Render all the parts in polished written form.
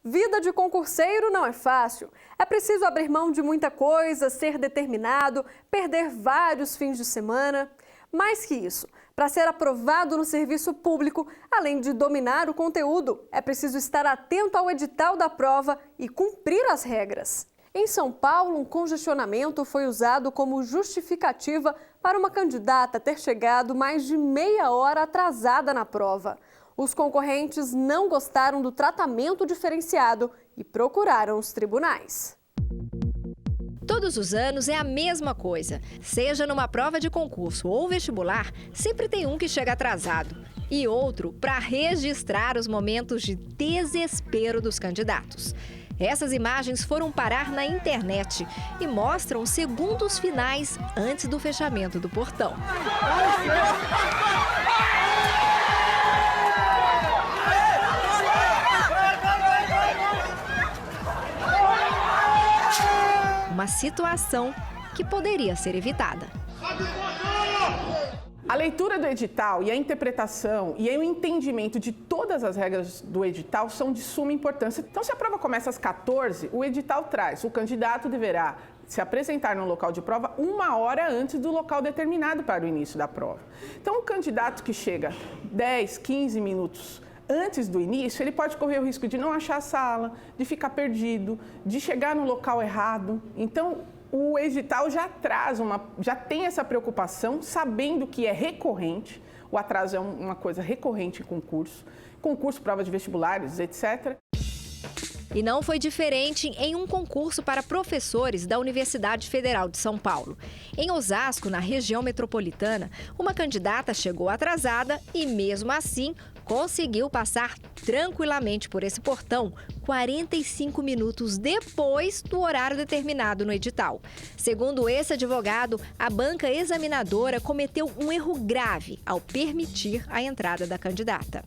Vida de concurseiro não é fácil. É preciso abrir mão de muita coisa, ser determinado, perder vários fins de semana. Mais que isso, para ser aprovado no serviço público, além de dominar o conteúdo, é preciso estar atento ao edital da prova e cumprir as regras. Em São Paulo, um congestionamento foi usado como justificativa para uma candidata ter chegado mais de meia hora atrasada na prova. Os concorrentes não gostaram do tratamento diferenciado e procuraram os tribunais. Todos os anos é a mesma coisa. Seja numa prova de concurso ou vestibular, sempre tem um que chega atrasado e outro para registrar os momentos de desespero dos candidatos. Essas imagens foram parar na internet e mostram os segundos finais antes do fechamento do portão. Uma situação que poderia ser evitada. A leitura do edital e a interpretação e o entendimento de todas as regras do edital são de suma importância. Então, se a prova começa às 14, o edital traz: o candidato deverá se apresentar no local de prova 1 hora antes do local determinado para o início da prova. Então, o candidato que chega 10, 15 minutos antes do início, ele pode correr o risco de não achar a sala, de ficar perdido, de chegar no local errado. Então, o edital já tem essa preocupação, sabendo que é recorrente. O atraso é uma coisa recorrente em concurso, prova de vestibulares, etc. E não foi diferente em um concurso para professores da Universidade Federal de São Paulo. Em Osasco, na região metropolitana, uma candidata chegou atrasada e, mesmo assim, conseguiu passar tranquilamente por esse portão 45 minutos depois do horário determinado no edital. Segundo esse advogado, a banca examinadora cometeu um erro grave ao permitir a entrada da candidata.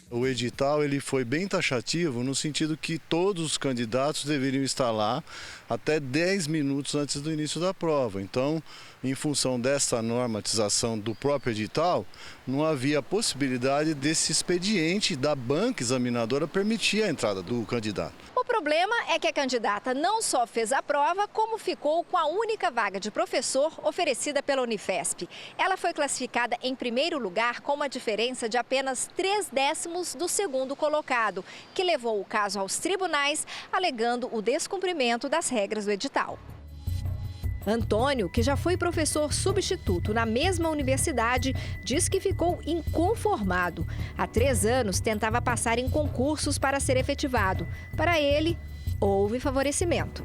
O edital ele foi bem taxativo no sentido que todos os candidatos deveriam estar lá até 10 minutos antes do início da prova. Então, em função dessa normatização do próprio edital, não havia possibilidade desse expediente da banca examinadora permitir a entrada do candidato. O problema é que a candidata não só fez a prova, como ficou com a única vaga de professor oferecida pela Unifesp. Ela foi classificada em primeiro lugar com uma diferença de apenas 0,3 do segundo colocado, que levou o caso aos tribunais, alegando o descumprimento das regras do edital. Antônio, que já foi professor substituto na mesma universidade, diz que ficou inconformado. Há 3 anos tentava passar em concursos para ser efetivado. Para ele, houve favorecimento.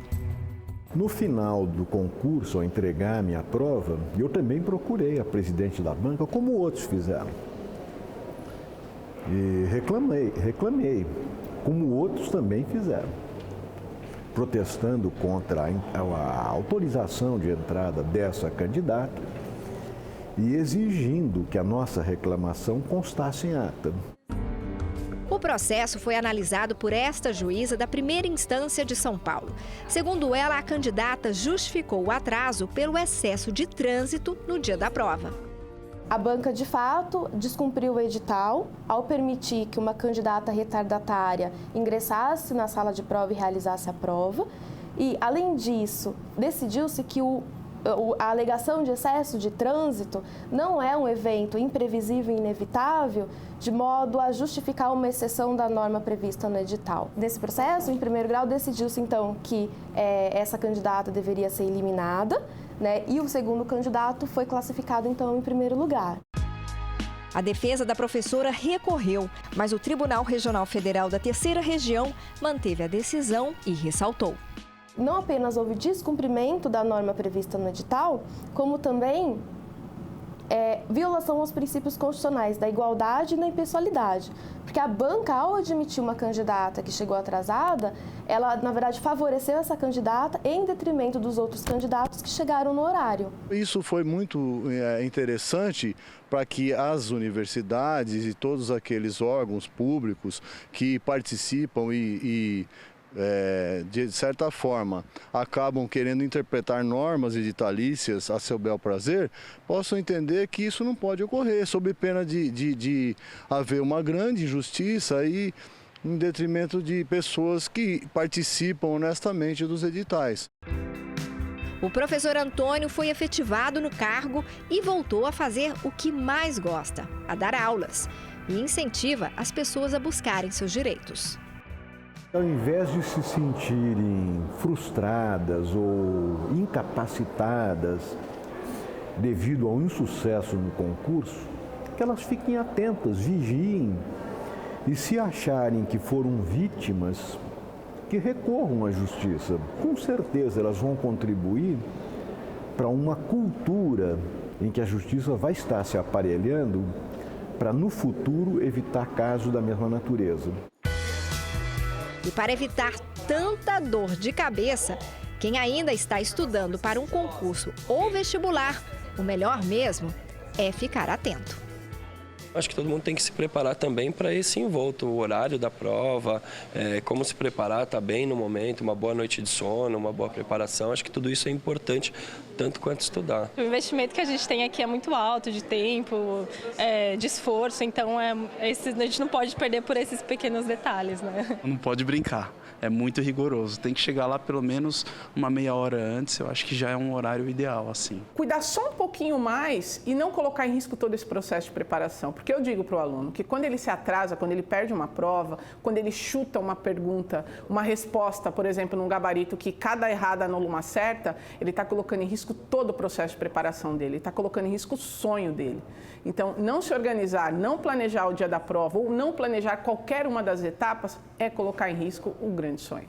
No final do concurso, ao entregar a minha prova, eu também procurei a presidente da banca, como outros fizeram. E reclamei, como outros também fizeram, protestando contra a autorização de entrada dessa candidata e exigindo que a nossa reclamação constasse em ata. O processo foi analisado por esta juíza da primeira instância de São Paulo. Segundo ela, a candidata justificou o atraso pelo excesso de trânsito no dia da prova. A banca, de fato, descumpriu o edital ao permitir que uma candidata retardatária ingressasse na sala de prova e realizasse a prova. E, além disso, decidiu-se que a alegação de excesso de trânsito não é um evento imprevisível e inevitável, de modo a justificar uma exceção da norma prevista no edital. Nesse processo, em primeiro grau, decidiu-se, então, que essa candidata deveria ser eliminada, né? E o segundo candidato foi classificado, então, em primeiro lugar. A defesa da professora recorreu, mas o Tribunal Regional Federal da Terceira Região manteve a decisão e ressaltou: não apenas houve descumprimento da norma prevista no edital, como também violação aos princípios constitucionais da igualdade e da impessoalidade. Porque a banca, ao admitir uma candidata que chegou atrasada, ela, na verdade, favoreceu essa candidata em detrimento dos outros candidatos que chegaram no horário. Isso foi muito interessante para que as universidades e todos aqueles órgãos públicos que participam de certa forma, acabam querendo interpretar normas editalícias a seu bel prazer, possam entender que isso não pode ocorrer, sob pena de haver uma grande injustiça e em detrimento de pessoas que participam honestamente dos editais. O professor Antônio foi efetivado no cargo e voltou a fazer o que mais gosta, a dar aulas. E incentiva as pessoas a buscarem seus direitos. Ao invés de se sentirem frustradas ou incapacitadas devido ao insucesso no concurso, que elas fiquem atentas, vigiem e, se acharem que foram vítimas, que recorram à justiça. Com certeza elas vão contribuir para uma cultura em que a justiça vai estar se aparelhando para, no futuro, evitar casos da mesma natureza. E para evitar tanta dor de cabeça, quem ainda está estudando para um concurso ou vestibular, o melhor mesmo é ficar atento. Acho que todo mundo tem que se preparar também para esse envolto, o horário da prova, como se preparar, estar bem no momento, uma boa noite de sono, uma boa preparação. Acho que tudo isso é importante, tanto quanto estudar. O investimento que a gente tem aqui é muito alto, de tempo, de esforço, então a gente não pode perder por esses pequenos detalhes, né? Não pode brincar, é muito rigoroso. Tem que chegar lá pelo menos uma meia hora antes, eu acho que já é um horário ideal, assim. Cuidar só um pouquinho mais e não colocar em risco todo esse processo de preparação. Porque eu digo para o aluno que quando ele se atrasa, quando ele perde uma prova, quando ele chuta uma pergunta, uma resposta, por exemplo, num gabarito que cada errada anula uma certa, ele está colocando em risco todo o processo de preparação dele, ele está colocando em risco o sonho dele. Então, não se organizar, não planejar o dia da prova ou não planejar qualquer uma das etapas é colocar em risco o grande sonho.